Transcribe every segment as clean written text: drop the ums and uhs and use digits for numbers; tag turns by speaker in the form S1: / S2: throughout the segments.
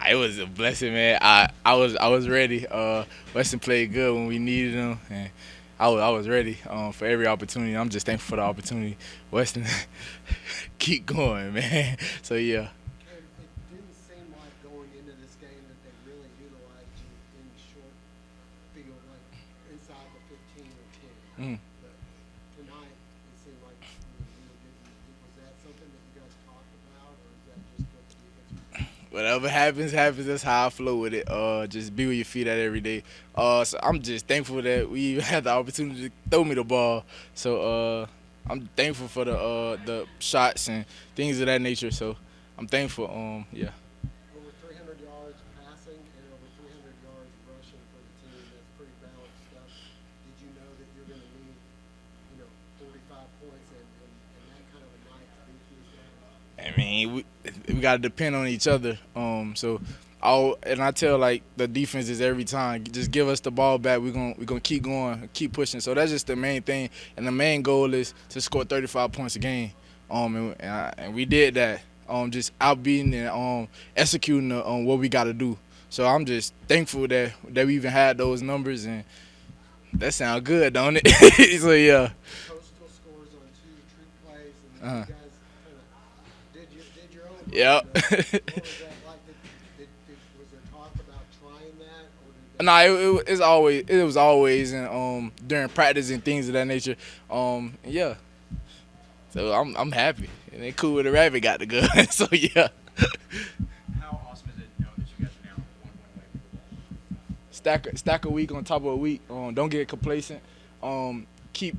S1: It was a blessing, man. I was ready. Weston played good when we needed him, and I was ready for every opportunity. I'm just thankful for the opportunity. Weston, keep going, man. So yeah.
S2: And it didn't seem like going into this game that they really utilized you in short field, like inside the 15 or 10.
S1: Mm.
S2: But tonight, it seemed like you were getting. Was that something that you guys talked about, or is that just what the defense was doing?
S1: Whatever happens, happens. That's how I flow with it. Just be with your feet at every day. So I'm just thankful that we even had the opportunity to throw me the ball. So I'm thankful for the shots and things of that nature. So I'm thankful. Yeah.
S2: Over 300 yards passing and over 300 yards rushing for the team. That's pretty balanced stuff. Did you know that you're going to need, 45 points and that kind of a night to beat these guys?
S1: I mean, we gotta depend on each other. I tell like the defenses every time, just give us the ball back. We're gonna keep going, keep pushing. So that's just the main thing, and the main goal is to score 35 points a game. And we did that. Just outbeating and executing what we got to do. So I'm just thankful that we even had those numbers, and that sound good, don't it? So yeah.
S2: Coastal scores on two true plays, and then
S1: Uh-huh.
S2: you guys kind of did your own version of it.
S1: Yep.
S2: What was that like? Was there talk about trying that, or did they?
S1: No, it was always in, during practice and things of that nature. Yeah. So I'm happy, and they cool with the rabbit got the gun. So yeah.
S3: How awesome is it knowing that you guys are now one win away from the bowl?
S1: Stack a week on top of a week. Don't get complacent. Keep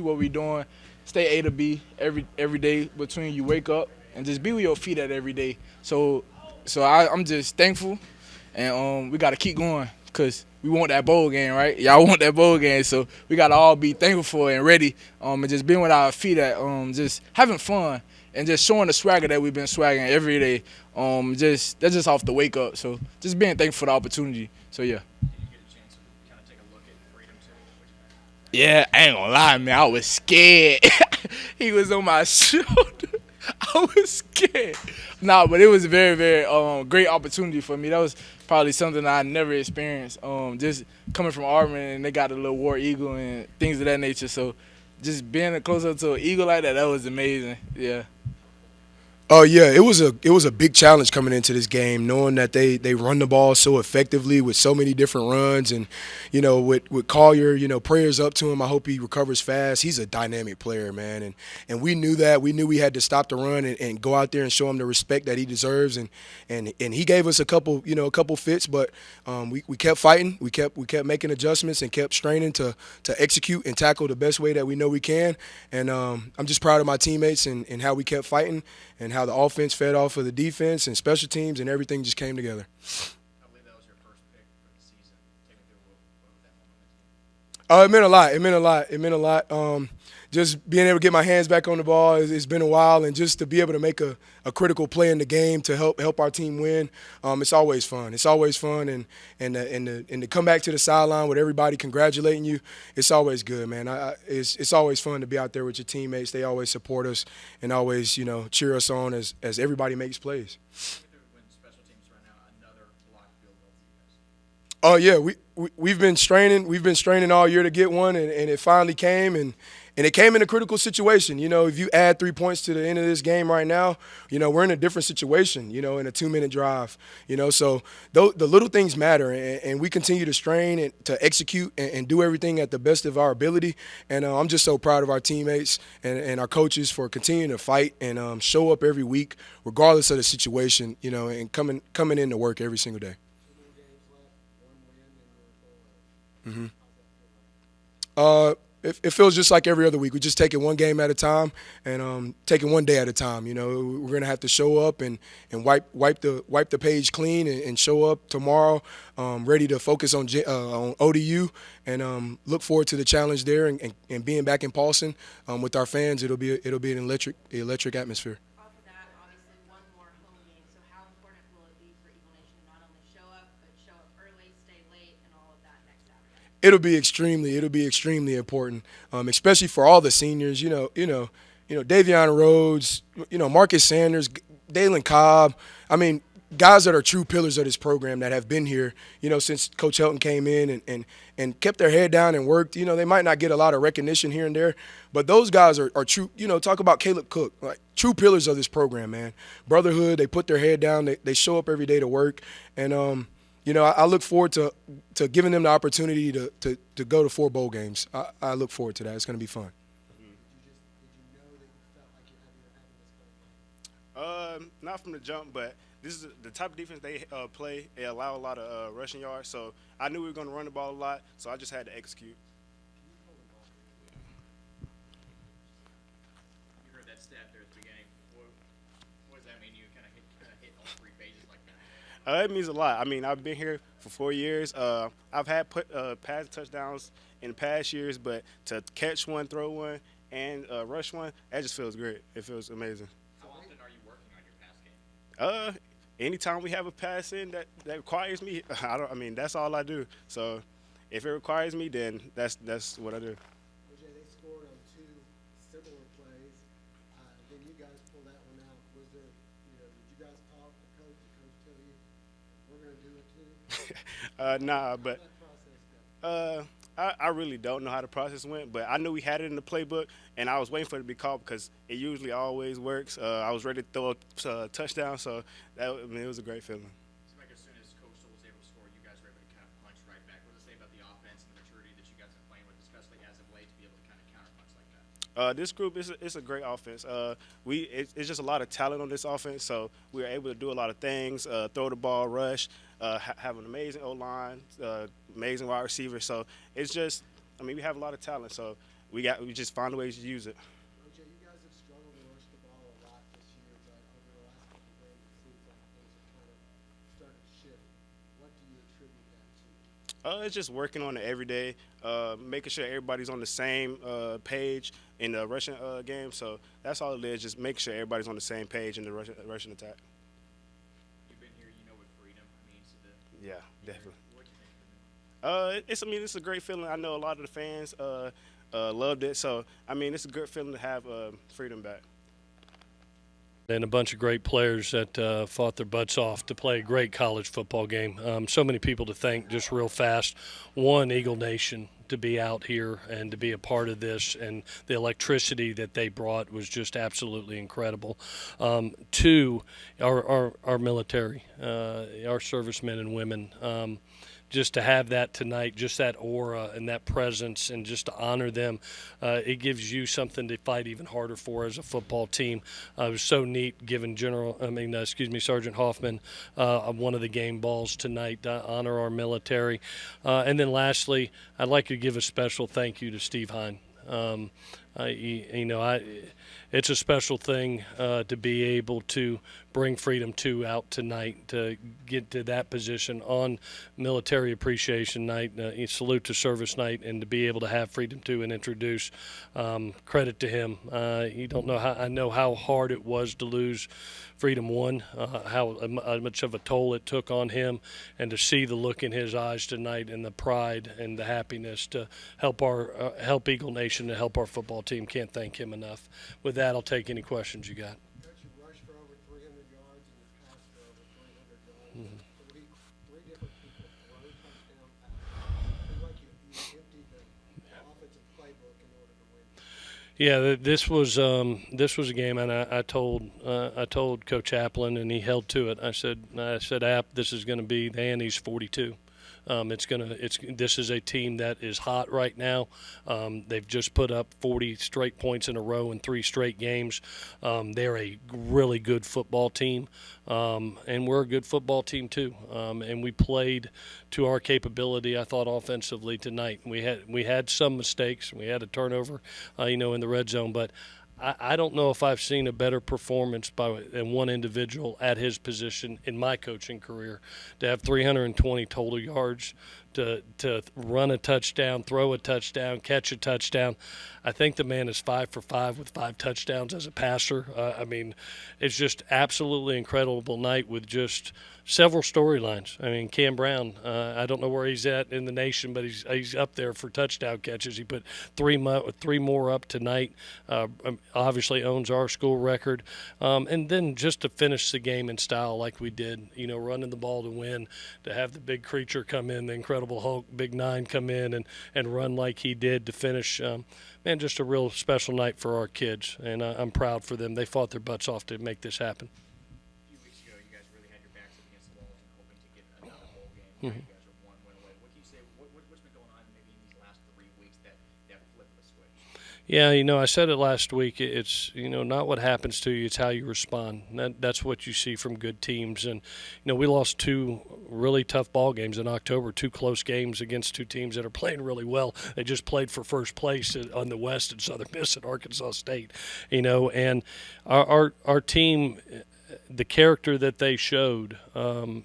S1: what we doing. Stay A to B every day between you wake up and just be with your feet at every day. I'm just thankful, and we got to keep going because we want that bowl game, right? Y'all want that bowl game, so we got to all be thankful for it and ready, and just being with our feet at, just having fun and just showing the swagger that we've been swagging every day. That's just off the wake up. So just being thankful for the opportunity. So yeah.
S3: Did you get a chance to kind of take a look at Freedom too?
S1: Yeah, I ain't gonna lie, man. I was scared. He was on my shoulder. I was scared. Nah, but it was a very, very great opportunity for me. That was probably something I never experienced. Just coming from Auburn, and they got a little war eagle and things of that nature. So just being closer to an eagle like that was amazing. Yeah.
S4: Oh yeah, it was a big challenge coming into this game, knowing that they run the ball so effectively with so many different runs, and with Collier, prayers up to him. I hope he recovers fast. He's a dynamic player, man, and we knew that. We knew we had to stop the run and go out there and show him the respect that he deserves, and he gave us a couple fits, but we kept fighting. We kept making adjustments and kept straining to execute and tackle the best way that we know we can. And I'm just proud of my teammates and how we kept fighting and how the offense fed off of the defense and special teams, and everything just came together.
S3: I believe that was your first pick for the season. Take me through what that moment.
S4: It meant a lot. It meant a lot. It meant a lot. Just being able to get my hands back on the ball, it's been a while, and just to be able to make a critical play in the game to help our team win, it's always fun. It's always fun, and to come back to the sideline with everybody congratulating you, it's always good, man. It's always fun to be out there with your teammates. They always support us and always cheer us on as everybody makes plays.
S3: Take me through when special teams run out another block field goal for you guys.
S4: Oh yeah, we've been straining. We've been straining all year to get one, and it finally came, and it came in a critical situation. If you add 3 points to the end of this game right now, we're in a different situation. In a 2-minute drive. So the little things matter, and we continue to strain and to execute and do everything at the best of our ability. And I'm just so proud of our teammates and our coaches for continuing to fight and show up every week, regardless of the situation. And coming in to work every single day.
S2: 2 more games left, one win, and you're bowl
S4: hmm
S2: eligible. How's that feel like?
S4: It feels just like every other week. We just take it one game at a time and take it one day at a time. We're gonna have to show up and wipe the page clean and show up tomorrow, ready to focus on ODU and look forward to the challenge there and being back in Paulson with our fans. It'll be an electric atmosphere.
S5: Off of that, obviously one more home game. So how important will it be for Eagle Nation to not only show up, but show up early, stay late, and all of that next Saturday?
S4: It'll be extremely important, especially for all the seniors. Davion Rhodes, Marcus Sanders, Dalen Cobb. I mean, guys that are true pillars of this program that have been here, since Coach Helton came in and kept their head down and worked. They might not get a lot of recognition here and there, but those guys are true. Talk about Caleb Cook, like true pillars of this program, man. Brotherhood, they put their head down, they show up every day to work, and I look forward to giving them the opportunity to go to 4 bowl games. I look forward to that. It's going to be fun.
S2: Did you know that you felt like you had to have this kind of game?
S6: Not from the jump, but this is the type of defense they play. They allow a lot of rushing yards, so I knew we were going to run the ball a lot, so I just had to execute.
S3: You heard that stat there at the beginning. What does that mean? You kind of hit all 3 phases like that?
S6: It means a lot. I mean, I've been here for 4 years. I've had pass touchdowns in the past years, but to catch one, throw one, and rush one, that just feels great. It feels amazing.
S3: How often are you working on your pass game?
S6: Anytime we have a pass in that requires me, that's all I do. So if it requires me, then that's what I do.
S2: OJ, they scored on 2 similar plays. Then you guys pulled that one out. Was there, did you guys talk to Coach? Did Coach tell you we're going to do it too?
S6: Nah,
S2: How
S6: but
S2: did that process go?
S6: I really don't know how the process went, but I knew we had it in the playbook, and I was waiting for it to be called because it usually always works. I was ready to throw a touchdown, so it was a great feeling.
S3: Seemed like as soon as Coach Stoll was able to score, you guys were able to kind of punch right back. What does it say about the offense and the maturity that you guys have playing with, especially as of late, to be able to kind of counterpunch like that?
S6: This group is a great offense. It's just a lot of talent on this offense, so we are able to do a lot of things, throw the ball, rush, have an amazing O-line, amazing wide receiver. So it's just, we have a lot of talent, so we just find ways to use it.
S2: OJ, you guys have struggled to rush the ball a lot this year, but over the last couple of games, it seems like things are kind of starting to shift. What do you attribute that to?
S6: It's just working on it every day, making sure everybody's on the same page in the rushing game. So that's all it is, just make sure everybody's on the same page in the rushing attack.
S3: You've been here, with freedom.
S6: Yeah, definitely.
S3: What do you think of it?
S6: It's a great feeling. I know a lot of the fans loved it. So, it's a good feeling to have freedom back.
S7: And a bunch of great players that fought their butts off to play a great college football game. So many people to thank just real fast. One, Eagle Nation, to be out here and to be a part of this, and the electricity that they brought was just absolutely incredible. 2, our military, our servicemen and women. Just to have that tonight, just that aura and that presence, and just to honor them, it gives you something to fight even harder for as a football team. It was so neat giving Sergeant Hoffman one of the game balls tonight to honor our military. And then lastly, I'd like to give a special thank you to Steve Hine. It's a special thing to be able to bring Freedom 2 out tonight, to get to that position on Military Appreciation Night, Salute to Service Night, and to be able to have Freedom 2 and introduce. Credit to him. You don't know I know how hard it was to lose Freedom 1, how much of a toll it took on him, and to see the look in his eyes tonight and the pride and the happiness to help Eagle Nation, to help our football team. Can't thank him enough. With that, I'll take any questions you got.
S2: Coach, you rushed for over 300 yards and you passed for over 300 yards. Three different people throw touchdown passes. It seems like you emptied the offensive playbook in order to win.
S7: Yeah, this was a game, and I told Coach Applin, and he held to it. I said, App, this is going to be the Annie's 42. This is a team that is hot right now. They've just put up 40 straight points in a row in 3 straight games. They're a really good football team, and we're a good football team too. And we played to our capability, I thought, offensively tonight. We had some mistakes. We had a turnover, in the red zone, but I don't know if I've seen a better performance than one individual at his position in my coaching career. To have 320 total yards, to run a touchdown, throw a touchdown, catch a touchdown. I think the man is 5 for 5 with 5 touchdowns as a passer. I mean, it's just absolutely incredible night with just several storylines. I mean, Cam Brown, I don't know where he's at in the nation, but he's up there for touchdown catches. He put three more up tonight. Obviously owns our school record. And then just to finish the game in style like we did, running the ball to win, to have the big creature come in, the Incredible Hulk, Big Nine come in and run like he did to finish. Man, just a real special night for our kids, and I'm proud for them. They fought their butts off to make this happen.
S3: A few weeks ago, you guys really had your backs up against the walls and hoping to get another bowl game. Now you guys are one win away. What can you say? What's been going on maybe in these last 3 weeks that flip of the switch?
S7: Yeah, I said it last week. It's not what happens to you; it's how you respond. That's what you see from good teams. And we lost 2 really tough ball games in October, 2 close games against 2 teams that are playing really well. They just played for first place on the West in Southern Miss at Arkansas State. And our team, the character that they showed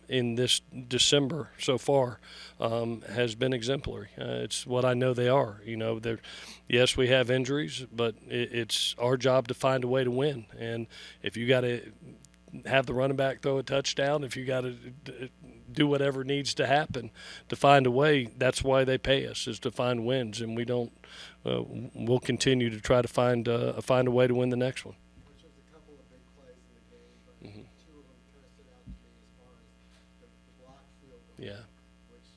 S7: in this December so far has been exemplary. It's what I know they are. Yes, we have injuries, but it's our job to find a way to win. And if you got to have the running back throw a touchdown, if you got to do whatever needs to happen to find a way, that's why they pay us, is to find wins. And we don't. We'll continue to try to find a way to win the next one.
S2: Which was a couple of big plays in the game, but 2 of them kind of stood out to me as far as the block field goal,
S7: Yeah.
S2: which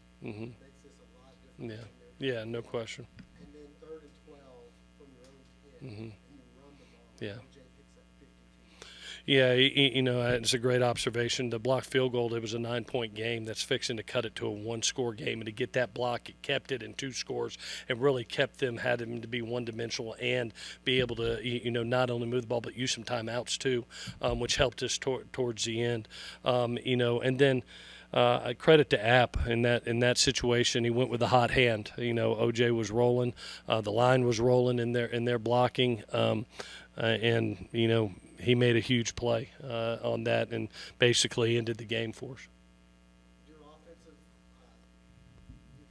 S2: makes this a lot different.
S7: Yeah.
S2: than their-
S7: Yeah, no question.
S2: And then 3rd and 12 from your own 10, and you run the ball.
S7: Yeah.
S2: OJ picks up 52.
S7: Yeah, it's a great observation. The block field goal, it was a 9-point game that's fixing to cut it to a 1-score game. And to get that block, it kept it in 2 scores and really kept them, had them to be one-dimensional and be able to, not only move the ball but use some timeouts too, which helped us towards the end. And then credit to App in that situation. He went with the hot hand. OJ was rolling, the line was rolling in their blocking, and he made a huge play on that and basically ended the game for us.
S2: Your offensive,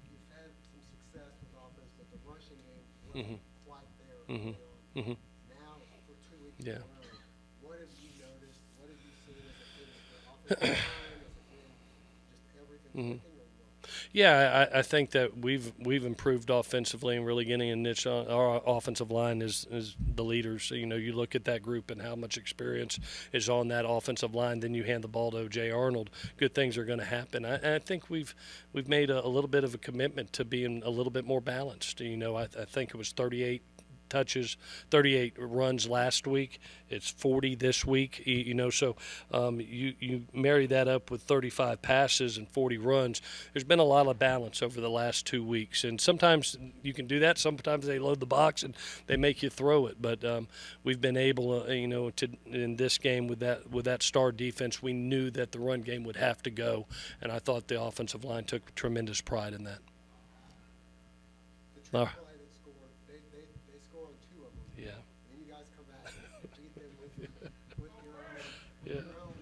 S2: you've had some success with offense, but the rushing game wasn't quite there early on. Now, for 2 weeks in a
S7: Yeah.
S2: row, what have you noticed? What have you seen as a offensive line, as just everything clicking or what?
S7: Yeah, I think that we've improved offensively and really getting a niche on our offensive line is the leaders. You look at that group and how much experience is on that offensive line. Then you hand the ball to O.J. Arnold. Good things are going to happen. I think we've made a little bit of a commitment to being a little bit more balanced. I think it was 38 touches, 38 runs last week. It's 40 this week. So you marry that up with 35 passes and 40 runs. There's been a lot of balance over the last 2 weeks, and sometimes you can do that. Sometimes they load the box and they make you throw it. But we've been able, to in this game with that star defense, we knew that the run game would have to go, and I thought the offensive line took tremendous pride in that.
S2: The
S7: All
S2: trick
S7: right.
S2: play that scored, they score on 2 of them.
S7: Yeah.
S2: Then you guys come back and beat them with
S7: Yeah.
S2: your own.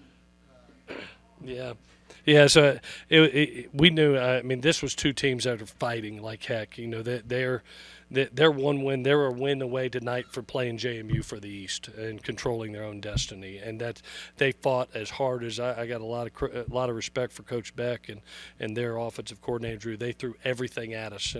S7: Yeah. So we knew. I mean, this was 2 teams that are fighting like heck. They're one win. They're a win away tonight for playing JMU for the East and controlling their own destiny. And that they fought as hard as I got a lot of respect for Coach Beck and their offensive coordinator Drew. They threw everything at us,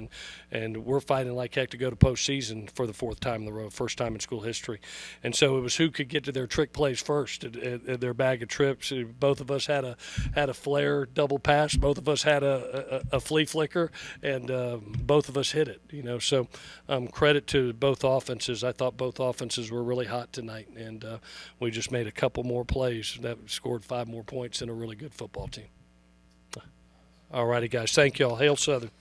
S7: and we're fighting like heck to go to postseason for the 4th time in the row, first time in school history. And so it was who could get to their trick plays first, their bag of trips. Both of us had a flare double pass. Both of us had a flea flicker, and both of us hit it. So. Credit to both offenses. I thought both offenses were really hot tonight, and we just made a couple more plays that scored 5 more points in a really good football team. All righty, guys. Thank y'all. Hail Southern.